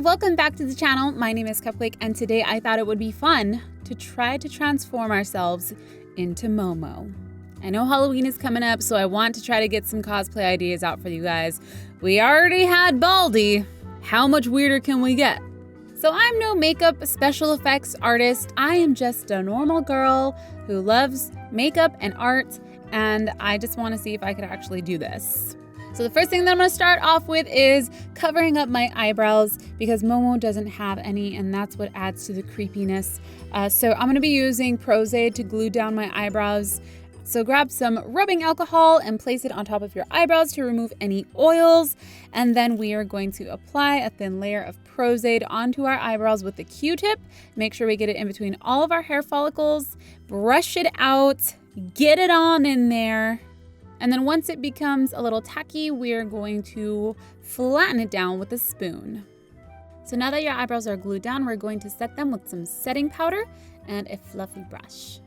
welcome back to the channel. My name is Cupquake, and today I thought it would be fun to try to transform ourselves into Momo. I know Halloween is coming up, so I want to try to get some cosplay ideas out for you guys. We already had Baldy. How much weirder can we get? So I'm no makeup special effects artist. I am just a normal girl who loves makeup and art, and I just want to see if I could actually do this. So the first thing that I'm going to start off with is covering up my eyebrows because Momo doesn't have any, and that's what adds to the creepiness. So I'm going to be using pros-aide to glue down my eyebrows. So grab some rubbing alcohol and place it on top of your eyebrows to remove any oils. And then we are going to apply a thin layer of pros-aide onto our eyebrows with the Q-tip. Make sure we get it in between all of our hair follicles. Brush it out. Get it on in there. And then once it becomes a little tacky, we're going to flatten it down with a spoon. So now that your eyebrows are glued down, we're going to set them with some setting powder and a fluffy brush.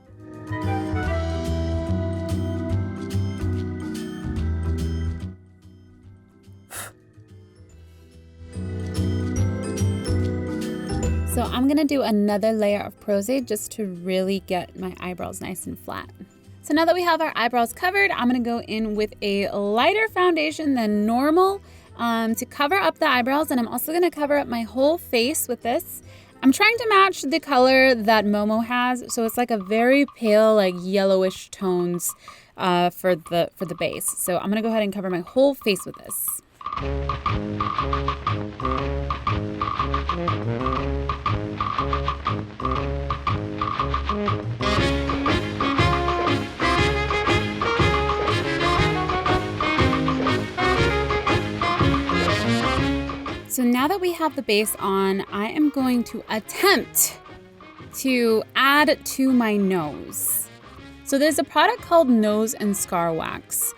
So I'm gonna do another layer of pros-aide just to really get my eyebrows nice and flat. So now that we have our eyebrows covered, I'm gonna go in with a lighter foundation than normal to cover up the eyebrows, and I'm also gonna cover up my whole face with this. I'm trying to match the color that Momo has, so it's like a very pale, like yellowish tones for the base. So I'm gonna go ahead and cover my whole face with this. So now that we have the base on, I am going to attempt to add to my nose. So there's a product called Nose and Scar Wax.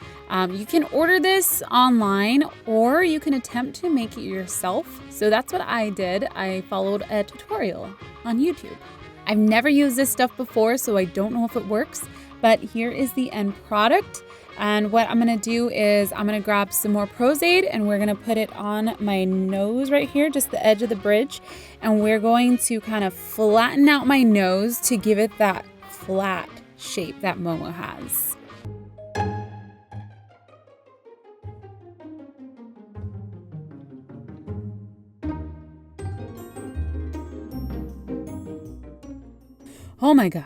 You can order this online, or you can attempt to make it yourself. So that's what I did. I followed a tutorial on YouTube. I've never used this stuff before, so I don't know if it works, but here is the end product. And what I'm gonna do is I'm gonna grab some more pros-aide and we're gonna put it on my nose right here, just the edge of the bridge. And we're going to kind of flatten out my nose to give it that flat shape that Momo has. Oh my God,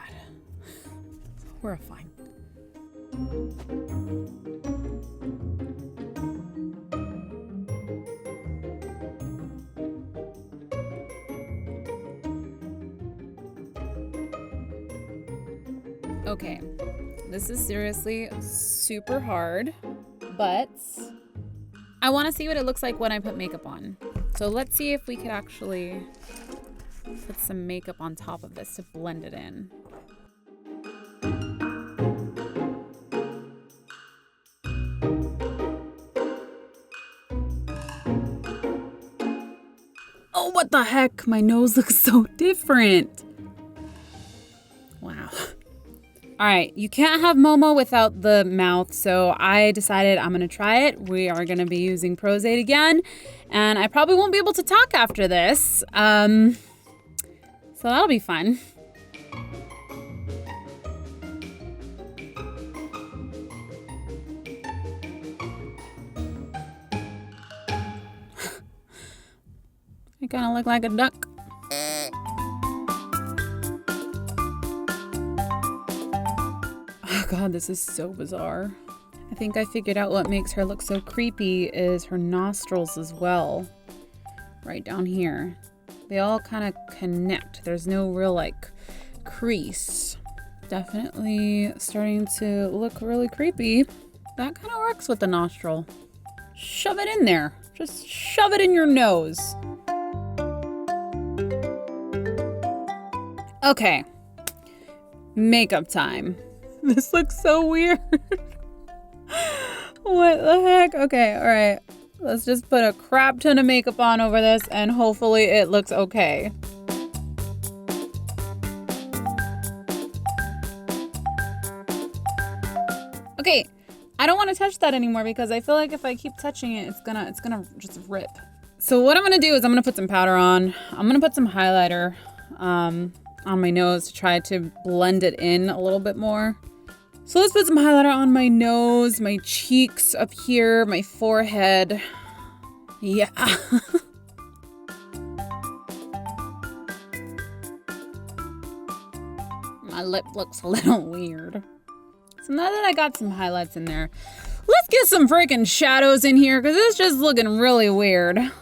it's horrifying. Okay, this is seriously super hard, but I want to see what it looks like when I put makeup on. So let's see if we could actually put some makeup on top of this to blend it in. Oh, what the heck? My nose looks so different. Wow. All right, you can't have Momo without the mouth, so I decided I'm gonna try it. We are gonna be using pros-aide again, and I probably won't be able to talk after this. So that'll be fun. I kind of look like a duck. Oh God, this is so bizarre. I think I figured out what makes her look so creepy is her nostrils as well. Right down here. They all kind of connect. There's no real like crease. Definitely starting to look really creepy. That kind of works with the nostril. Shove it in there. Just shove it in your nose. Okay. Makeup time. This looks so weird. What the heck? Okay, all right. Let's just put a crap ton of makeup on over this and hopefully it looks okay. Okay, I don't want to touch that anymore because I feel like if I keep touching it, it's gonna just rip. So what I'm gonna do is I'm gonna put some powder on. I'm gonna put some highlighter on my nose to try to blend it in a little bit more. So let's put some highlighter on my nose, my cheeks up here, my forehead. Yeah. My lip looks a little weird. So now that I got some highlights in there, let's get some freaking shadows in here because it's just looking really weird.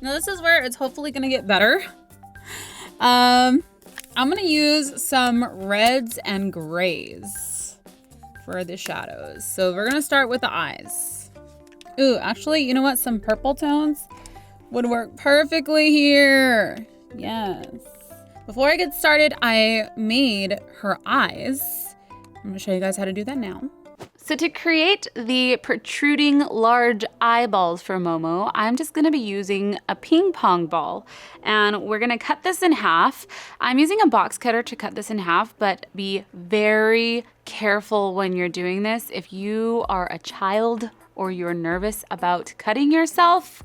Now this is where it's hopefully gonna get better. I'm gonna use some reds and grays for the shadows. So we're gonna start with the eyes. Ooh, actually, you know what? Some purple tones would work perfectly here. Yes. Before I get started, I made her eyes. I'm gonna show you guys how to do that now. So to create the protruding large eyeballs for Momo, I'm just gonna be using a ping pong ball and we're gonna cut this in half. I'm using a box cutter to cut this in half, but be very careful when you're doing this. If you are a child or you're nervous about cutting yourself,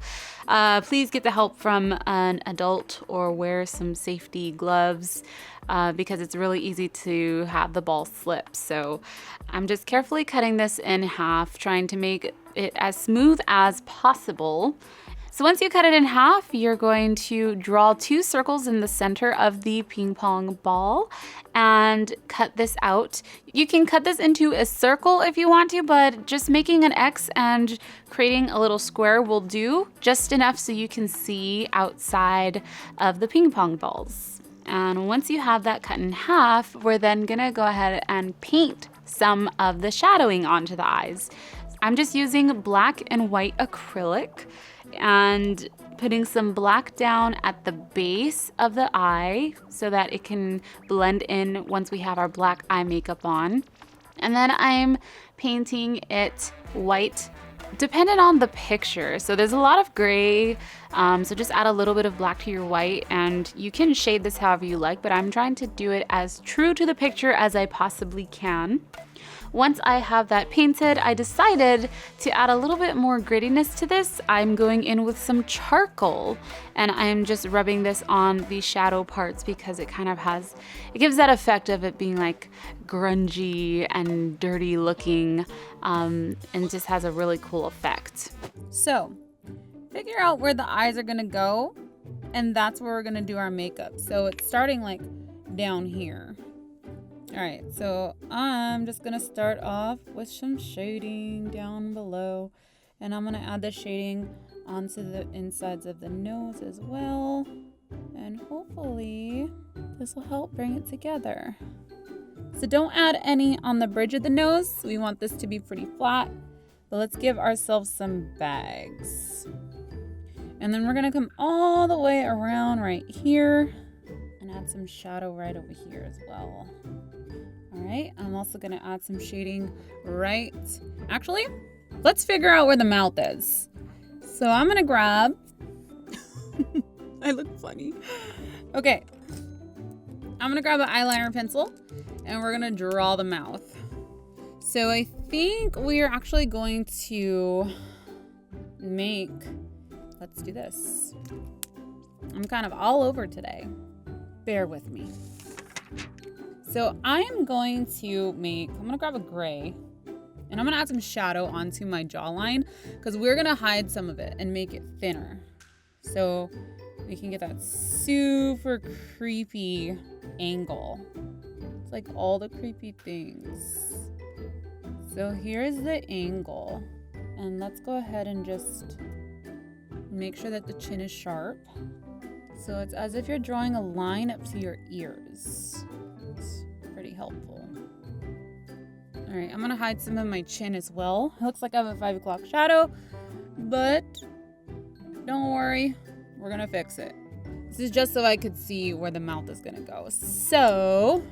please get the help from an adult or wear some safety gloves because it's really easy to have the ball slip. So I'm just carefully cutting this in half, trying to make it as smooth as possible. So once you cut it in half, you're going to draw 2 circles in the center of the ping pong ball and cut this out. You can cut this into a circle if you want to, but just making an X and creating a little square will do, just enough so you can see outside of the ping pong balls. And once you have that cut in half, we're then gonna go ahead and paint some of the shadowing onto the eyes. I'm just using black and white acrylic and putting some black down at the base of the eye so that it can blend in once we have our black eye makeup on. And then I'm painting it white depending on the picture. So there's a lot of gray, so just add a little bit of black to your white and you can shade this however you like, but I'm trying to do it as true to the picture as I possibly can. Once I have that painted, I decided to add a little bit more grittiness to this. I'm going in with some charcoal and I'm just rubbing this on the shadow parts because it kind of it gives that effect of it being like grungy and dirty looking and just has a really cool effect. So figure out where the eyes are gonna go and that's where we're gonna do our makeup. So it's starting like down here. All right, so I'm just gonna start off with some shading down below and I'm gonna add the shading onto the insides of the nose as well. And hopefully this will help bring it together. So don't add any on the bridge of the nose. We want this to be pretty flat, but let's give ourselves some bags. And then we're gonna come all the way around right here and add some shadow right over here as well. All right, I'm also gonna add some shading right. Actually, let's figure out where the mouth is. So I'm gonna grab, I look funny. Okay, I'm gonna grab an eyeliner pencil and we're gonna draw the mouth. So I think we are actually going to let's do this. I'm kind of all over today. Bear with me. So I'm gonna grab a gray and I'm gonna add some shadow onto my jawline because we're gonna hide some of it and make it thinner. So we can get that super creepy angle. It's like all the creepy things. So here's the angle. And let's go ahead and just make sure that the chin is sharp. So it's as if you're drawing a line up to your ears. It's pretty helpful. All right, I'm gonna hide some of my chin as well. It looks like I have a 5 o'clock shadow, but don't worry, we're gonna fix it. This is just so I could see where the mouth is gonna go. So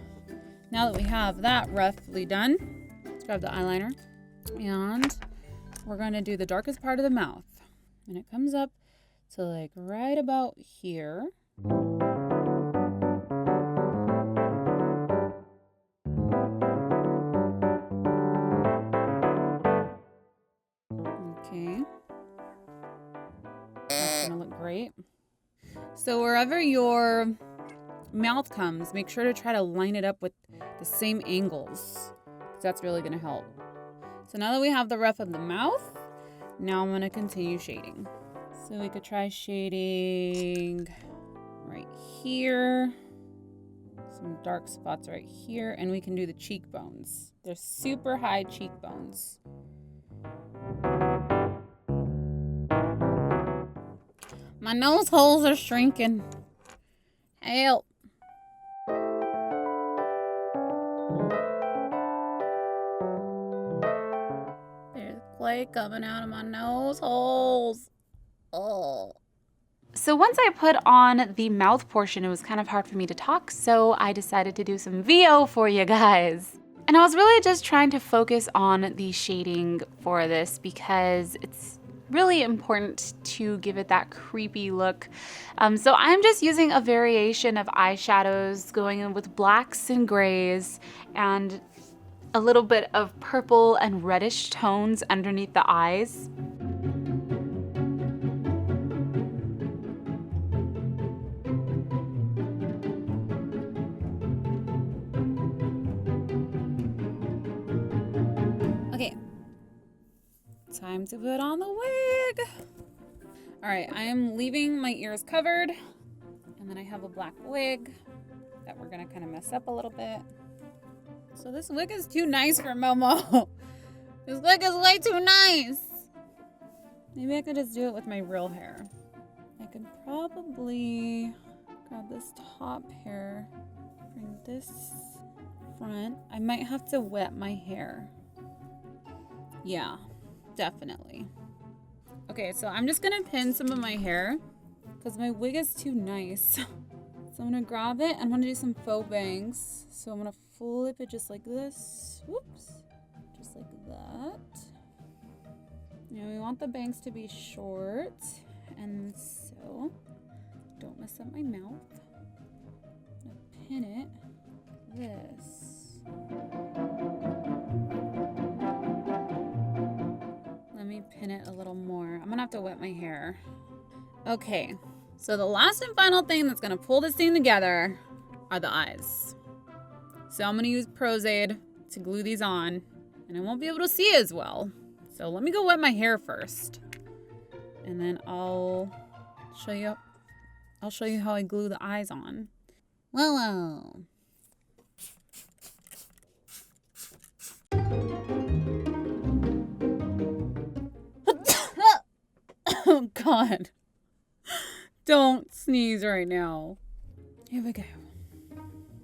now that we have that roughly done, let's grab the eyeliner and we're gonna do the darkest part of the mouth. And it comes up to like right about here. Okay. That's gonna look right? So wherever your mouth comes, make sure to try to line it up with the same angles. That's really gonna help. So now that we have the rough of the mouth, now I'm gonna continue shading. So we could try shading right here. Some dark spots right here, and we can do the cheekbones. They're super high cheekbones. My nose holes are shrinking. Help. There's clay coming out of my nose holes. Oh. So once I put on the mouth portion, it was kind of hard for me to talk, so I decided to do some VO for you guys. And I was really just trying to focus on the shading for this because it's really important to give it that creepy look. So I'm just using a variation of eyeshadows, going in with blacks and grays and a little bit of purple and reddish tones underneath the eyes. Okay, time to put on the wig. All right, I am leaving my ears covered, and then I have a black wig that we're gonna kind of mess up a little bit. So this wig is too nice for Momo. This wig is way too nice. Maybe I could just do it with my real hair. I could probably grab this top hair, bring this front. I might have to wet my hair. Yeah, definitely. Okay, so I'm just gonna pin some of my hair because my wig is too nice. So I'm gonna grab it and I'm gonna do some faux bangs. So I'm gonna flip it just like this. Whoops. Just like that. Now we want the bangs to be short. And so, don't mess up my mouth. I'm gonna pin it like this. Let me pin it a little more. I'm gonna have to wet my hair. Okay, so the last and final thing that's gonna pull this thing together are the eyes. So I'm gonna use pros-aide to glue these on, and I won't be able to see as well. So let me go wet my hair first, and then I'll show you how I glue the eyes on. Whoa. Oh God. Don't sneeze right now. Here we go.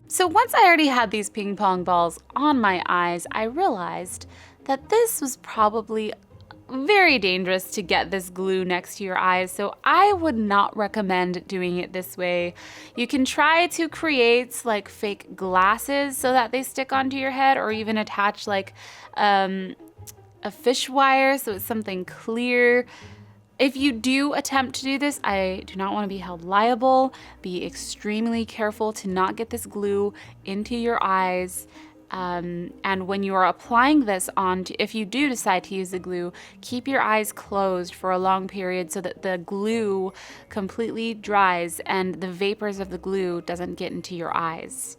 So once I already had these ping pong balls on my eyes, I realized that this was probably very dangerous to get this glue next to your eyes, so I would not recommend doing it this way. You can try to create like fake glasses so that they stick onto your head, or even attach like a fish wire so it's something clear. If you do attempt to do this, I do not want to be held liable. Be extremely careful to not get this glue into your eyes. And when you are applying this on, if you do decide to use the glue, keep your eyes closed for a long period so that the glue completely dries and the vapors of the glue doesn't get into your eyes.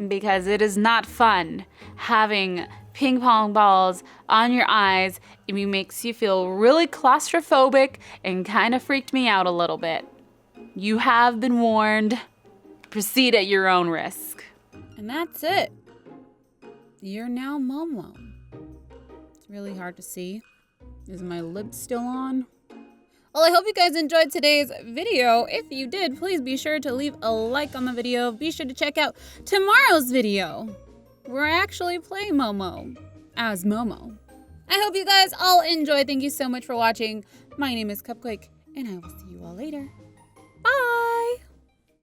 Because it is not fun having ping pong balls on your eyes. It makes you feel really claustrophobic and kind of freaked me out a little bit. You have been warned. Proceed at your own risk. And that's it. You're now Momo. It's really hard to see. Is my lip still on? Well, I hope you guys enjoyed today's video. If you did, please be sure to leave a like on the video. Be sure to check out tomorrow's video, where I actually play Momo as Momo. I hope you guys all enjoyed. Thank you so much for watching. My name is Cupquake, and I will see you all later. Bye!